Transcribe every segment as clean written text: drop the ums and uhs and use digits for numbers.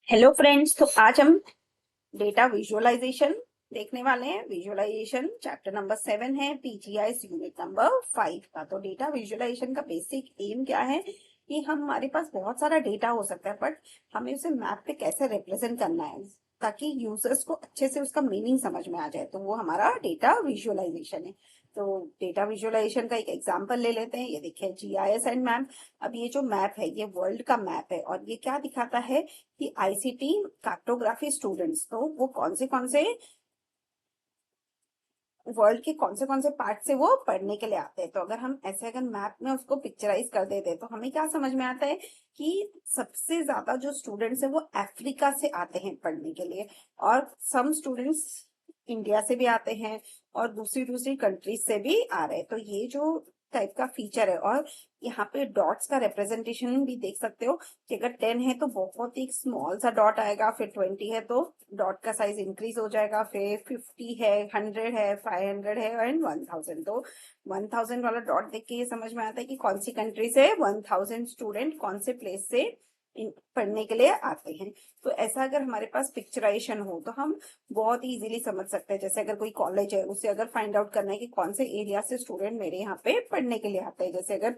Hello friends. तो आज हम डेटा विजुअलाइजेशन देखने वाले हैं। विजुअलाइजेशन चैप्टर नंबर 7 है, पीजीआईएस यूनिट नंबर 5 का। तो डेटा विजुअलाइजेशन का बेसिक एम क्या है कि हमारे पास बहुत सारा डेटा हो सकता है, बट हमें उसे मैप पे कैसे रिप्रेजेंट करना है ताकि यूजर्स को अच्छे से उसका मीनिंग समझ में आ जाए। तो वो हमारा डेटा विजुअलाइजेशन है। तो डेटा विजुअलाइजेशन का एक एग्जांपल ले लेते हैं। ये देखिए जीआईएस एंड मैप। अब ये जो मैप है ये वर्ल्ड का मैप है और ये क्या दिखाता है कि आईसीटी कार्टोग्राफी स्टूडेंट्स तो वो कौन से वर्ल्ड के कौन से पार्ट से वो पढ़ने के लिए आते हैं। तो अगर हम ऐसे अगर मैप में उसको पिक्चराइज कर देते हैं तो हमें क्या समझ में आता है कि सबसे ज्यादा जो स्टूडेंट्स है वो अफ्रीका से आते हैं पढ़ने के लिए, और सम स्टूडेंट्स इंडिया से भी आते हैं और दूसरी दूसरी कंट्रीज से भी आ रहे हैं। तो ये जो टाइप का फीचर है, और यहाँ पे डॉट्स का रिप्रेजेंटेशन भी देख सकते हो कि अगर 10 है तो बहुत ही स्मॉल सा डॉट आएगा, फिर 20 है तो डॉट का साइज इंक्रीज हो जाएगा, फिर 50 है, 100 है, 500 है एंड 1000। तो 1000 वाला डॉट देख के ये समझ में आता है कि कौन सी कंट्री से 1000 स्टूडेंट कौन से प्लेस से पढ़ने के लिए आते हैं। तो ऐसा अगर हमारे पास पिक्चराइजेशन हो तो हम बहुत ही इजीली समझ सकते हैं। जैसे अगर कोई कॉलेज है उसे अगर फाइंड आउट करना है कि कौन से एरिया से स्टूडेंट मेरे यहाँ पे पढ़ने के लिए आते हैं, जैसे अगर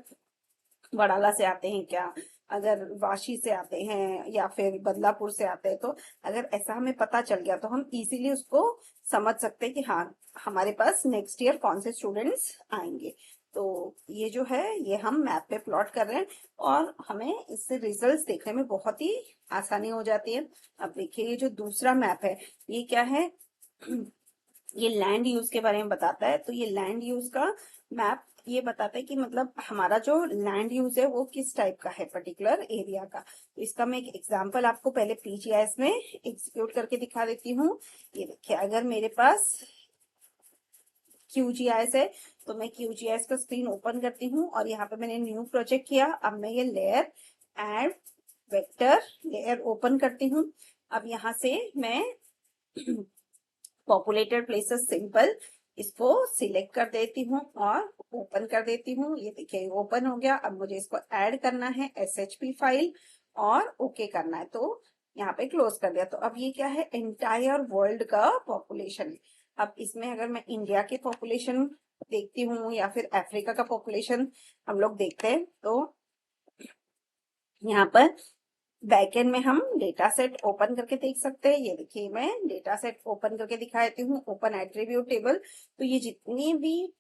वडाला से आते हैं क्या, अगर वाशी से आते हैं या फिर बदलापुर से आते हैं, तो अगर ऐसा हमें पता चल गया तो हम इजीली उसको समझ सकते हैं कि हाँ हमारे पास नेक्स्ट ईयर कौन से स्टूडेंट्स आएंगे। तो ये जो है ये हम मैप पे प्लॉट कर रहे हैं और हमें इससे रिजल्ट्स देखने में बहुत ही आसानी हो जाती है। अब देखिए ये जो दूसरा मैप है ये क्या है, ये लैंड यूज के बारे में बताता है। तो ये लैंड यूज का मैप ये बताता है कि मतलब हमारा जो लैंड यूज है वो किस टाइप का है पर्टिकुलर एरिया का। तो इसका मैं एक एग्जांपल आपको पहले पीजीआईएस में एग्जीक्यूट करके दिखा देती हूँ। ये देखिए अगर मेरे पास QGIS है तो मैं QGIS का स्क्रीन ओपन करती हूँ और यहाँ पे मैंने न्यू प्रोजेक्ट किया। अब मैं ये layer add vector layer open करती हूँ। अब यहाँ से मैं पॉपुलेटेड प्लेसेस सिंपल इसको सिलेक्ट कर देती हूँ और ओपन कर देती हूँ। ये देखिए ओपन हो गया। अब मुझे इसको ऐड करना है SHP फाइल और ओके करना है, तो यहाँ पे क्लोज कर दिया। तो अब ये क्या है, एंटायर वर्ल्ड का पॉपुलेशन है। अब इसमें अगर मैं इंडिया के पॉपुलेशन देखती हूँ या फिर अफ्रीका का पॉपुलेशन हम लोग देखते हैं, तो यहाँ पर बैकएंड में हम डेटा सेट ओपन करके देख सकते हैं। ये देखिए मैं डेटा सेट ओपन करके दिखा देती हूँ, ओपन एट्रीब्यूट टेबल। तो ये जितनी भी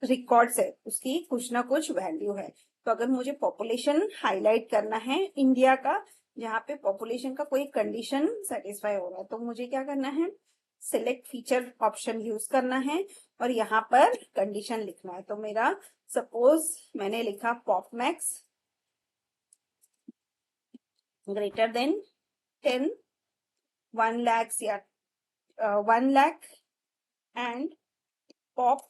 रिकॉर्ड्स है उसकी कुछ ना कुछ वैल्यू है। तो अगर मुझे पॉपुलेशन हाईलाइट करना है इंडिया का, जहाँ पे पॉपुलेशन का कोई कंडीशन सेटिस्फाई हो रहा है, तो मुझे क्या करना है, सिलेक्ट फीचर ऑप्शन यूज करना है और यहाँ पर कंडीशन लिखना है। तो मेरा सपोज मैंने लिखा पॉपमैक्स ग्रेटर देन 10, 1 लाख या 1 lakh and pop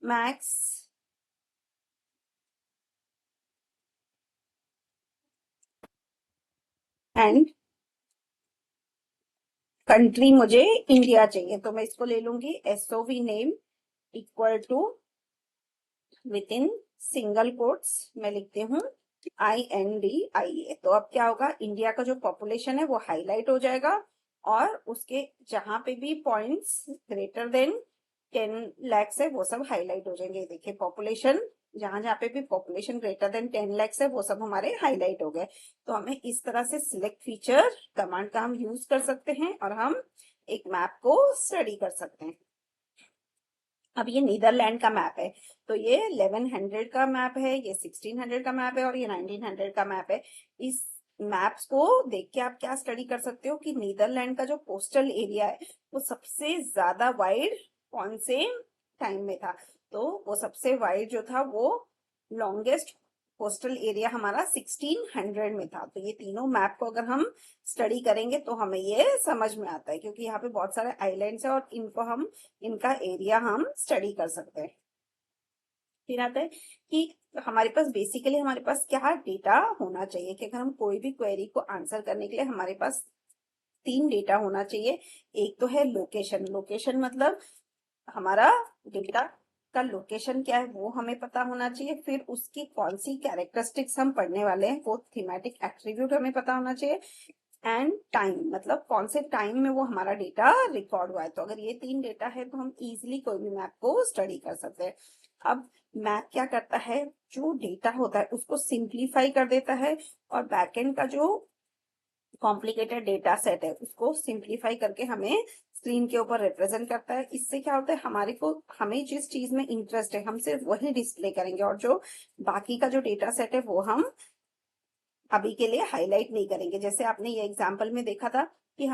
max and country मुझे इंडिया चाहिए। तो मैं इसको ले लूंगी SOV name equal to within single quotes मैं लिखती हूँ INDIA। तो अब क्या होगा, इंडिया का जो पॉपुलेशन है वो हाईलाइट हो जाएगा और उसके जहां पे भी पॉइंट्स ग्रेटर देन 10 लाख है वो सब हाईलाइट हो जाएंगे। देखिए पॉपुलेशन जहां जहां पे भी पॉपुलेशन ग्रेटर देन 10 लाख है वो सब हमारे हाईलाइट हो गए। तो हमें इस तरह से सिलेक्ट फीचर कमांड का हम यूज कर सकते हैं और हम एक मैप को स्टडी कर सकते हैं। अब ये नीदरलैंड का मैप है, तो ये 1100 का मैप है, ये 1600 का मैप है और ये 1900 का मैप है। इस मैप्स को देख के आप क्या स्टडी कर सकते हो कि नीदरलैंड का जो कोस्टल एरिया है वो सबसे ज्यादा वाइड कौन से टाइम में था। तो वो सबसे वाइड जो था वो लॉन्गेस्ट कोस्टल एरिया हमारा 1600 में था। तो ये तीनों मैप को अगर हम स्टडी करेंगे तो हमें ये समझ में आता है, क्योंकि यहाँ पे बहुत सारे आइलैंड्स है और इनको हम इनका एरिया हम स्टडी कर सकते हैं। फिर आता है कि हमारे पास बेसिकली हमारे पास क्या डेटा होना चाहिए कि अगर हम कोई भी क्वेरी को आंसर करने के लिए हमारे पास 3 डेटा होना चाहिए। एक तो है लोकेशन। लोकेशन मतलब हमारा डेटा का लोकेशन क्या है वो हमें पता होना चाहिए, फिर उसकी कौन सी कैरेक्टरिस्टिक्स हम पढ़ने वाले हैं वो थीमेटिक एट्रीब्यूट हमें पता होना चाहिए, एंड टाइम मतलब कौन से टाइम में वो हमारा डेटा रिकॉर्ड हुआ है। तो अगर ये 3 डेटा है तो हम इजीली कोई भी मैप को स्टडी कर सकते हैं। अब मैप क्या करता है, जो डेटा होता है उसको सिंप्लीफाई कर देता है, और बैकएंड का जो कॉम्प्लिकेटेड डेटा सेट है उसको सिंप्लीफाई करके हमें स्क्रीन के ऊपर रिप्रेजेंट करता है। इससे क्या होता है, हमें जिस चीज में इंटरेस्ट है हम सिर्फ वही डिस्प्ले करेंगे, और जो बाकी का जो डेटा सेट है वो हम अभी के लिए हाईलाइट नहीं करेंगे। जैसे आपने ये एग्जांपल में देखा था कि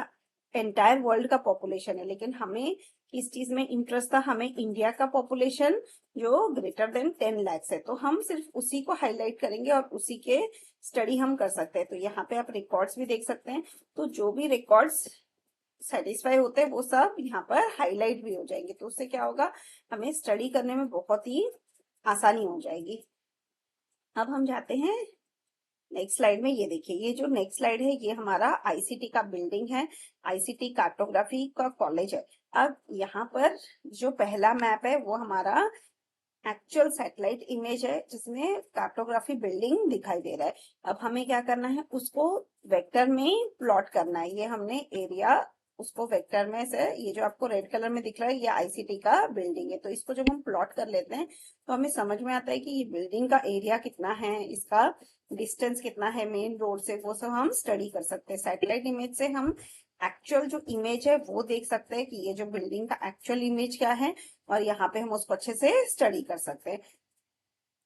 एंटायर वर्ल्ड का पॉपुलेशन है, लेकिन हमें किस चीज में इंटरेस्ट था, हमें इंडिया का पॉपुलेशन जो ग्रेटर देन 10 लाख है, तो हम सिर्फ उसी को हाईलाइट करेंगे और उसी के स्टडी हम कर सकते हैं। तो यहाँ पे आप रिकॉर्ड्स भी देख सकते हैं, तो जो भी रिकॉर्ड्स सेटिस्फाई होते हैं वो सब यहाँ पर हाईलाइट भी हो जाएंगे। तो उससे क्या होगा, हमें स्टडी करने में बहुत ही आसानी हो जाएगी। अब हम जाते हैं नेक्स्ट स्लाइड में। ये देखिए, ये जो नेक्स्ट स्लाइड है ये हमारा आईसीटी का बिल्डिंग है, आईसीटी कार्टोग्राफी का कॉलेज है। अब यहाँ पर जो पहला मैप है वो हमारा एक्चुअल सैटेलाइट इमेज है जिसमें कार्टोग्राफी बिल्डिंग दिखाई दे रहा है। अब हमें क्या करना है, उसको वेक्टर में प्लॉट करना है। ये हमने एरिया उसको वेक्टर में से, ये जो आपको रेड कलर में दिख रहा है ये आईसीटी का बिल्डिंग है। तो इसको जब हम प्लॉट कर लेते हैं तो हमें समझ में आता है कि ये बिल्डिंग का एरिया कितना है, इसका डिस्टेंस कितना है मेन रोड से, वो सब हम स्टडी कर सकते हैं। सैटेलाइट इमेज से हम एक्चुअल जो इमेज है वो देख सकते हैं कि ये जो बिल्डिंग का एक्चुअल इमेज क्या है, और यहाँ पे हम उसको अच्छे से स्टडी कर सकते हैं।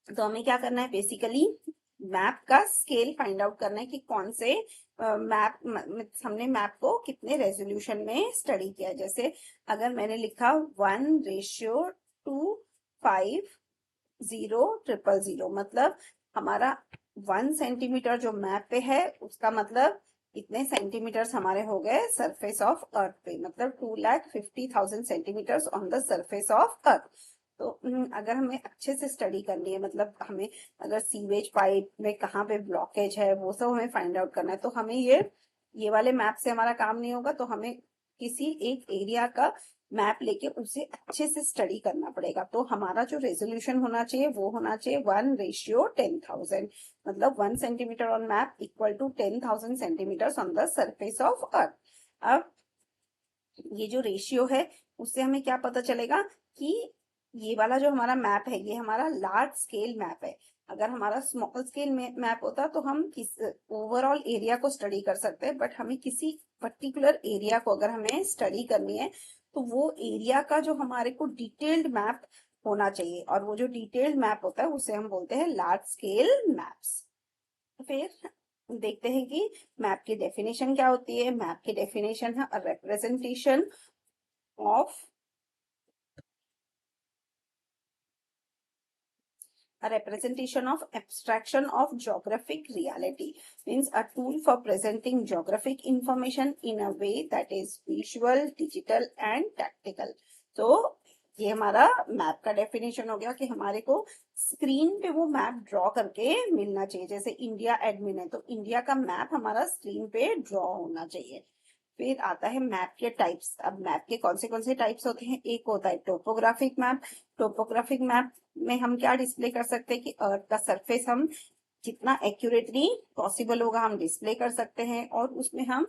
तो हमें क्या करना है, बेसिकली मैप का स्केल फाइंड आउट करना है कि कौन से हमने मैप को कितने रेजोल्यूशन में स्टडी किया है। जैसे अगर मैंने लिखा 1:2:5:0:0:0, मतलब हमारा 1 सेंटीमीटर जो मैप पे है उसका मतलब इतने सेंटीमीटर्स हमारे हो गए सरफेस ऑफ अर्थ पे, मतलब 2,50,000 centimetres on the surface of earth. तो अगर हमें अच्छे से स्टडी करनी है, मतलब हमें अगर सीवेज पाइप में कहाँ पे ब्लॉकेज है वो सब हमें फाइंड आउट करना है, तो हमें ये वाले मैप से हमारा काम नहीं होगा। तो हमें किसी एक एरिया का मैप लेके उसे अच्छे से स्टडी करना पड़ेगा। तो हमारा जो रेजोल्यूशन होना चाहिए वो होना चाहिए 1:10,000, मतलब 1 centimetre on map equal to 10,000 centimetre on the surface of earth. अब ये जो रेशियो है उससे हमें क्या पता चलेगा कि ये वाला जो हमारा मैप है ये हमारा लार्ज स्केल मैप है। अगर हमारा स्मॉल स्केल मैप होता तो हम किस ओवरऑल एरिया को स्टडी कर सकते हैं, बट हमें किसी पर्टिकुलर एरिया को अगर हमें स्टडी करनी है तो वो एरिया का जो हमारे को डिटेल्ड मैप होना चाहिए, और वो जो डिटेल्ड मैप होता है उसे हम बोलते हैं लार्ज स्केल मैप्स। फिर देखते हैं कि मैप की डेफिनेशन क्या होती है। मैप की डेफिनेशन है अ representation of abstraction of geographic reality, means a tool for presenting geographic information in a way that is visual, digital and tactical। तो ये हमारा मैप का डेफिनेशन हो गया कि हमारे को स्क्रीन पे वो मैप ड्रॉ करके मिलना चाहिए। जैसे इंडिया एडमिन है तो इंडिया का मैप हमारा स्क्रीन पे ड्रॉ होना चाहिए। फिर आता है मैप के टाइप्स। अब मैप के कौन से टाइप्स होते हैं, एक होता है टोपोग्राफिक मैप। टोपोग्राफिक मैप में हम क्या डिस्प्ले कर सकते हैं कि अर्थ का सरफेस हम जितना एक्यूरेटली पॉसिबल होगा हम डिस्प्ले कर सकते हैं, और उसमें हम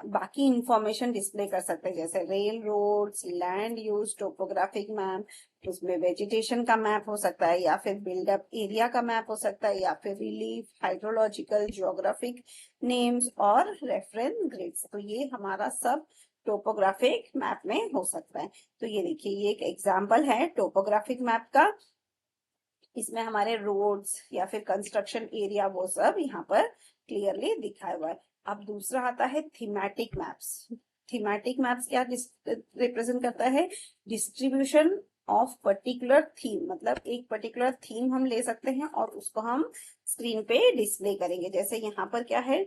बाकी इंफॉर्मेशन डिस्प्ले कर सकते हैं जैसे railroads, land use, topographic map. उसमें वेजिटेशन का मैप हो सकता है, या फिर बिल्डअप एरिया का मैप हो सकता है, या फिर रिलीफ, हाइड्रोलॉजिकल, ज्योग्राफिक नेम्स और रेफरेंस ग्रिड्स। तो ये हमारा सब टोपोग्राफिक मैप में हो सकता है। तो ये देखिए, ये एक एग्जाम्पल है टोपोग्राफिक मैप का। इसमें हमारे रोड्स या फिर कंस्ट्रक्शन एरिया वो सब यहाँ पर क्लियरली दिखाया हुआ है। अब दूसरा आता है थीमेटिक मैप्स। थीमेटिक मैप्स क्या रिप्रेजेंट करता है, डिस्ट्रीब्यूशन ऑफ पर्टिकुलर थीम, मतलब एक पर्टिकुलर थीम हम ले सकते हैं और उसको हम स्क्रीन पे डिस्प्ले करेंगे। जैसे यहाँ पर क्या है,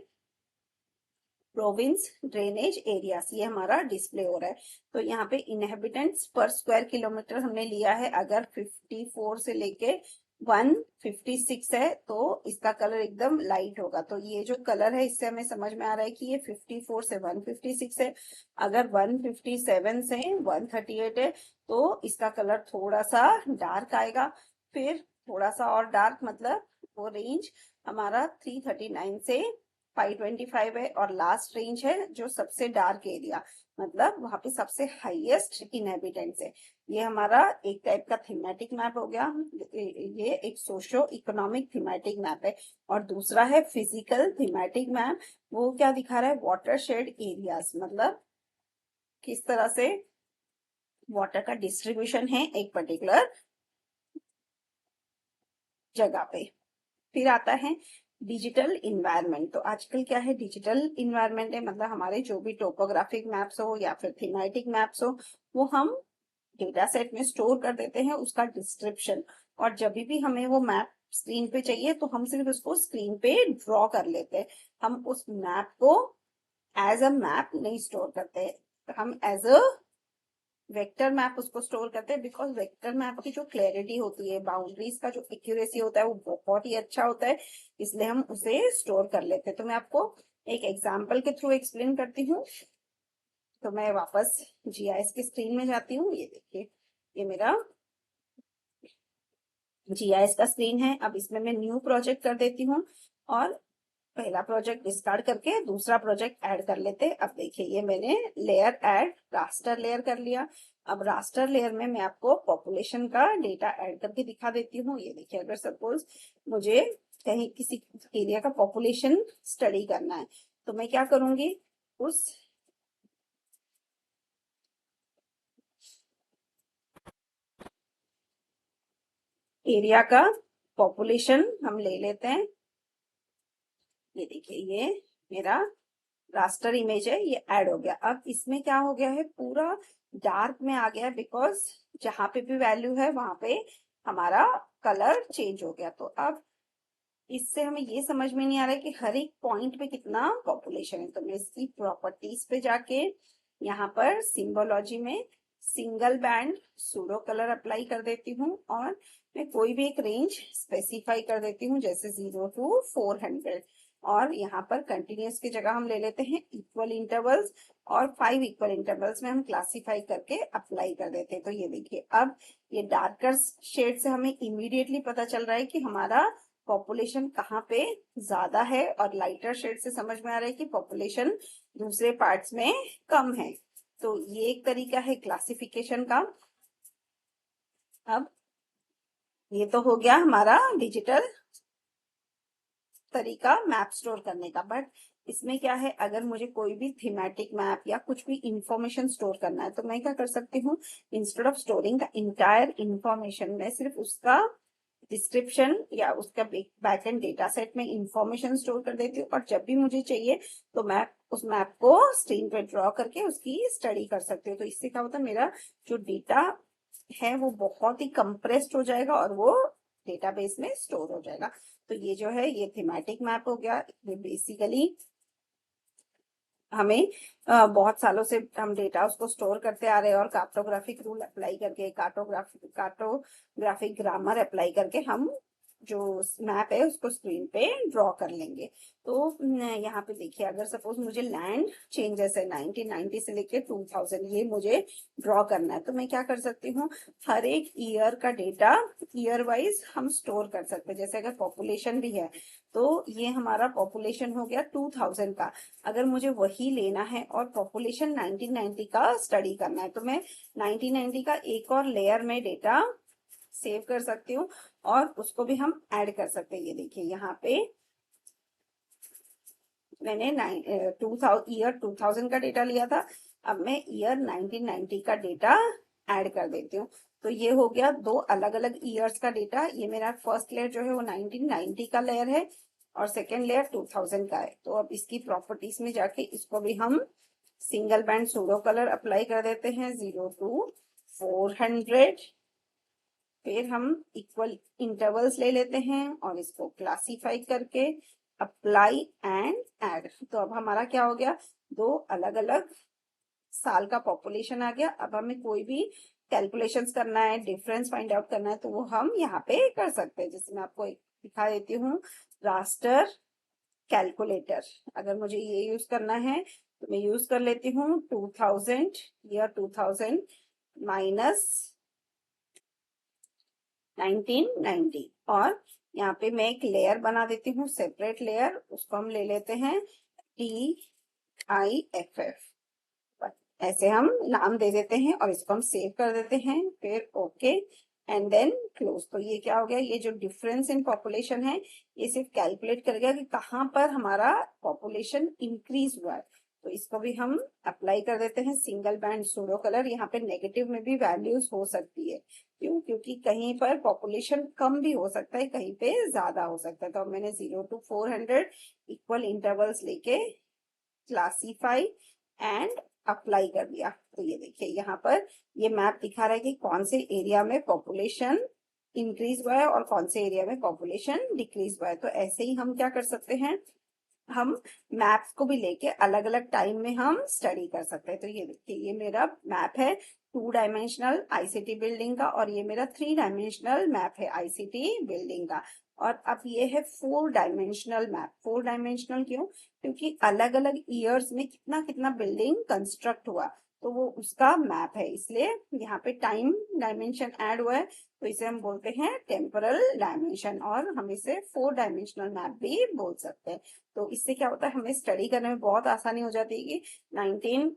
प्रोविंस ड्रेनेज एरियाज, ये हमारा डिस्प्ले हो रहा है। तो यहाँ पे इनहेबिटेंट्स पर स्क्वायर किलोमीटर हमने लिया है, अगर 54 से लेके 156 है तो इसका कलर एकदम लाइट होगा। तो ये जो कलर है इससे हमें समझ में आ रहा है कि ये 54 से 156 है। अगर 157 से 138 है तो इसका कलर थोड़ा सा डार्क आएगा, फिर थोड़ा सा और डार्क, मतलब वो रेंज हमारा 339 से 525 है। और लास्ट रेंज है जो सबसे डार्क एरिया, मतलब वहां पे सबसे हाईएस्ट इनहेबिटेंट्स है। ये हमारा एक टाइप का थीमेटिक मैप हो गया। ये एक सोशो इकोनॉमिक थीमेटिक मैप है। और दूसरा है फिजिकल थीमेटिक मैप। वो क्या दिखा रहा है, वाटर शेड एरियाज, मतलब किस तरह से वाटर का डिस्ट्रीब्यूशन है एक पर्टिकुलर जगह पे। फिर आता है डिजिटल इन्वायरमेंट। तो आजकल क्या है, डिजिटल इन्वायरमेंट है, मतलब हमारे जो भी टोपोग्राफिक मैप्स हो या फिर थीमेटिक मैप्स हो वो हम डेटा सेट में स्टोर कर देते हैं उसका डिस्क्रिप्शन। और जब भी हमें वो मैप स्क्रीन पे चाहिए तो हम सिर्फ उसको स्क्रीन पे ड्रॉ कर लेते हैं। हम उस मैप को एज अ मैप नहीं स्टोर करते, हम एज अ वेक्टर मैप उसको स्टोर करते हैं। बिकॉज वेक्टर मैप की जो क्लैरिटी होती है, बाउंड्रीज का जो एक्यूरेसी होता है वो बहुत ही अच्छा होता है, इसलिए हम उसे स्टोर कर लेते हैं। तो मैं आपको एक एग्जाम्पल के थ्रू एक्सप्लेन करती हूँ। तो मैं वापस जीआईएस की स्क्रीन में जाती हूँ। ये देखिए, ये मेरा जीआईएस का स्क्रीन है। अब इसमें मैं न्यू प्रोजेक्ट कर देती हूँ और पहला प्रोजेक्ट डिस्कार्ड करके दूसरा प्रोजेक्ट ऐड कर लेते हैं। अब देखिए, ये मैंने लेयर ऐड रास्टर लेयर कर लिया। अब रास्टर लेयर में मैं आपको पॉपुलेशन का डेटा ऐड करके दिखा देती हूँ। ये देखिए, अगर सपोज मुझे कहीं किसी एरिया का पॉपुलेशन स्टडी करना है तो मैं क्या करूंगी, उस एरिया का पॉपुलेशन हम ले लेते हैं। ये देखिए, ये मेरा रास्टर इमेज है, ये ऐड हो गया। अब इसमें क्या हो गया है, पूरा डार्क में आ गया, बिकॉज जहां पे भी वैल्यू है वहां पे हमारा कलर चेंज हो गया। तो अब इससे हमें ये समझ में नहीं आ रहा है कि हर एक पॉइंट पे कितना पॉपुलेशन है। तो मैं इसकी प्रॉपर्टीज पे जाके यहाँ पर सिंबोलॉजी में single band pseudo colour apply कर देती हूँ और मैं कोई भी एक रेंज स्पेसिफाई कर देती हूँ, जैसे 0 to 400। और यहाँ पर कंटिन्यूस की जगह हम ले लेते हैं इक्वल इंटरवल्स, और 5 इक्वल इंटरवल्स में हम क्लासिफाई करके अप्लाई कर देते हैं। तो ये देखिए, अब ये डार्कर शेड से हमें इमीडिएटली पता चल रहा है कि हमारा पॉपुलेशन कहाँ पे ज्यादा है, और लाइटर शेड से समझ में आ रहा है कि पॉपुलेशन दूसरे पार्ट्स में कम है। तो ये एक तरीका है क्लासिफिकेशन का। अब ये तो हो गया हमारा डिजिटल तरीका मैप स्टोर करने का। बट इसमें क्या है, अगर मुझे कोई भी थीमेटिक मैप या कुछ भी इंफॉर्मेशन स्टोर करना है तो मैं क्या कर सकती हूँ, instead of storing the entire information, मैं सिर्फ उसका डिस्क्रिप्शन या उसका बैकएंड डेटा सेट में इंफॉर्मेशन स्टोर कर देती हूँ। और जब भी मुझे चाहिए तो मैं उस मैप को स्क्रीन पे ड्रॉ करके उसकी स्टडी कर सकती हूँ। तो इससे क्या होता है, मेरा जो डेटा है वो बहुत ही कंप्रेस्ड हो जाएगा और वो डेटाबेस में स्टोर हो जाएगा। तो ये जो है, ये थीमेटिक मैप हो गया। ये बेसिकली हमें बहुत सालों से हम डेटा उसको स्टोर करते आ रहे हैं और कार्टोग्राफिक रूल अप्लाई करके, कार्टोग्राफिक ग्रामर अप्लाई करके हम जो मैप है उसको स्क्रीन पे ड्रॉ कर लेंगे। तो यहाँ पे देखिए, अगर सपोज मुझे लैंड चेंजेस है 1990 से लेके 2000, ये मुझे ड्रॉ करना है, तो मैं क्या कर सकती हूँ, हर एक ईयर का डेटा ईयर वाइज हम स्टोर कर सकते हैं। जैसे अगर पॉपुलेशन भी है तो ये हमारा पॉपुलेशन हो गया 2000 का, अगर मुझे वही लेना है और पॉपुलेशन 1990 का स्टडी करना है तो मैं 1990 का एक और लेयर में डेटा सेव कर सकती हूँ और उसको भी हम ऐड कर सकते हैं। ये देखिए, यहाँ पे मैंने ईयर 2000 का डेटा लिया था, अब मैं ईयर 1990 का डेटा ऐड कर देती हूँ। तो ये हो गया दो अलग अलग ईयर्स का डेटा। ये मेरा फर्स्ट लेयर जो है वो 1990 का लेयर है और सेकेंड लेयर 2000 का है। तो अब इसकी प्रॉपर्टीज में जाके इसको भी हम single band pseudo colour apply कर देते हैं 0 to 400। फिर हम इक्वल इंटरवल्स ले लेते हैं और इसको क्लासीफाई करके अप्लाई एंड ऐड। तो अब हमारा क्या हो गया, दो अलग अलग साल का पॉपुलेशन आ गया। अब हमें कोई भी कैलकुलेशंस करना है, डिफरेंस फाइंड आउट करना है, तो वो हम यहाँ पे कर सकते हैं। जैसे मैं आपको एक दिखा देती हूँ, रास्टर कैलकुलेटर। अगर मुझे ये यूज करना है तो मैं यूज कर लेती हूँ 2000, ईयर 2000 माइनस 1990, और यहाँ पे मैं एक लेयर बना देती हूँ, सेपरेट लेयर, उसको हम ले लेते हैं TIFF। ऐसे हम नाम दे देते हैं और इसको हम सेव कर देते हैं, फिर ओके एंड देन क्लोज। तो ये क्या हो गया, ये जो डिफरेंस इन पॉपुलेशन है ये सिर्फ कैलकुलेट करेगा कि कहाँ पर हमारा पॉपुलेशन इंक्रीज हुआ है। तो इसको भी हम अप्लाई कर देते हैं, सिंगल बैंड सूडो कलर। यहाँ पे नेगेटिव में भी वैल्यूज हो सकती है, क्यों? क्योंकि कहीं पर पॉपुलेशन कम भी हो सकता है, कहीं पे ज्यादा हो सकता है। तो मैंने 0 to 400 इक्वल इंटरवल्स लेके क्लासीफाई एंड अप्लाई कर दिया। तो ये देखिए यहाँ पर ये मैप दिखा रहा है कि कौन से एरिया में पॉपुलेशन इंक्रीज हुआ है और कौन से एरिया में पॉपुलेशन डिक्रीज हुआ है। तो ऐसे ही हम क्या कर सकते हैं, हम मैप्स को भी लेके अलग अलग टाइम में हम स्टडी कर सकते हैं। तो ये देखिए ये मेरा मैप है 2 डायमेंशनल आईसीटी बिल्डिंग का, और ये मेरा 3 डायमेंशनल मैप है आईसीटी बिल्डिंग का। और अब ये है 4 डायमेंशनल मैप। 4 डायमेंशनल क्यों? क्योंकि अलग अलग ईयर्स में कितना कितना बिल्डिंग कंस्ट्रक्ट हुआ, तो वो उसका मैप है, इसलिए यहाँ पे टाइम डायमेंशन ऐड हुआ है, तो इसे हम बोलते हैं टेम्पोरल डायमेंशन, और हम इसे 4 डायमेंशनल मैप भी बोल सकते हैं। तो इससे क्या होता है, हमें स्टडी करने में बहुत आसानी हो जाती है कि 19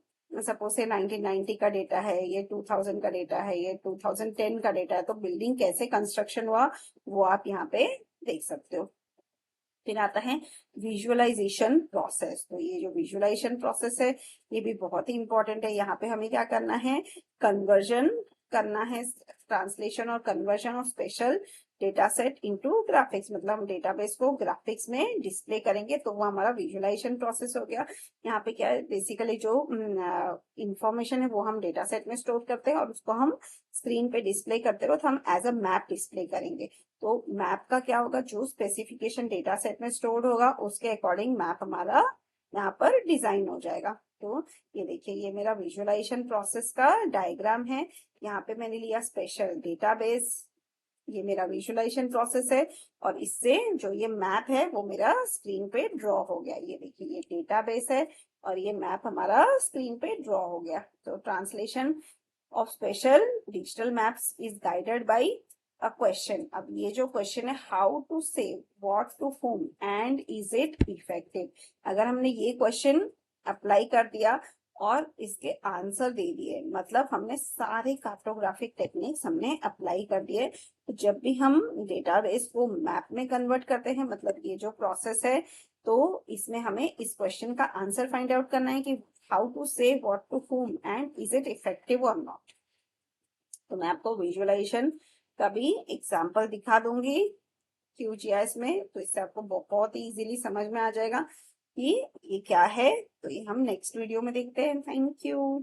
से 1990 का डेटा है, ये 2000 का डेटा है, ये 2010 का डेटा है, तो बिल्डिंग कैसे कंस्ट्रक्शन हुआ वो आप यहाँ पे देख सकते हो। फिर आता है विजुअलाइजेशन प्रोसेस। तो ये जो विजुअलाइजेशन प्रोसेस है ये भी बहुत ही इंपॉर्टेंट है। यहाँ पे हमें क्या करना है, कन्वर्जन करना है, ट्रांसलेशन और conversion of special data set into graphics. मतलब हम डेटाबेस को ग्राफिक्स में डिस्प्ले करेंगे, तो वो हमारा विजुअलाइजेशन प्रोसेस हो गया। यहाँ पे क्या है, बेसिकली जो इंफॉर्मेशन है वो हम डेटा सेट में स्टोर करते हैं और उसको हम स्क्रीन पे डिस्प्ले करते हैं, तो हम एज अ मैप डिस्प्ले करेंगे। तो मैप का क्या होगा, जो स्पेसिफिकेशन डेटा सेट में स्टोर्ड होगा उसके अकॉर्डिंग मैप हमारा यहाँ पर डिजाइन हो जाएगा। तो ये देखिए ये मेरा विजुअलाइजेशन प्रोसेस का डायग्राम है। यहाँ पे मैंने लिया स्पेशल डेटाबेस, ये मेरा विजुअलाइजेशन प्रोसेस है, और इससे जो ये मैप है वो मेरा स्क्रीन पे ड्रॉ हो गया। ये देखिए ये डेटाबेस है और ये मैप हमारा स्क्रीन पे ड्रॉ हो गया। तो translation of spatial digital maps is guided by a question. अब ये जो क्वेश्चन है, how to save, what to home and is it effective. अगर हमने ये क्वेश्चन अप्लाई कर दिया और इसके आंसर दे दिए, मतलब हमने सारे कार्टोग्राफिक टेक्निक्स हमने अप्लाई कर दिए। तो जब भी हम डेटाबेस को मैप में कन्वर्ट करते हैं, मतलब ये जो प्रोसेस है, तो इसमें हमें इस क्वेश्चन का आंसर फाइंड आउट करना है कि how to say, what to home and is it effective और नॉट। तो मैं आपको विजुअलाइजेशन का भी एग्जाम्पल दिखा दूंगी QGIS में, तो इससे आपको बहुत ही इजीली समझ में आ जाएगा कि ये क्या है। तो ये हम नेक्स्ट वीडियो में देखते हैं। Thank you.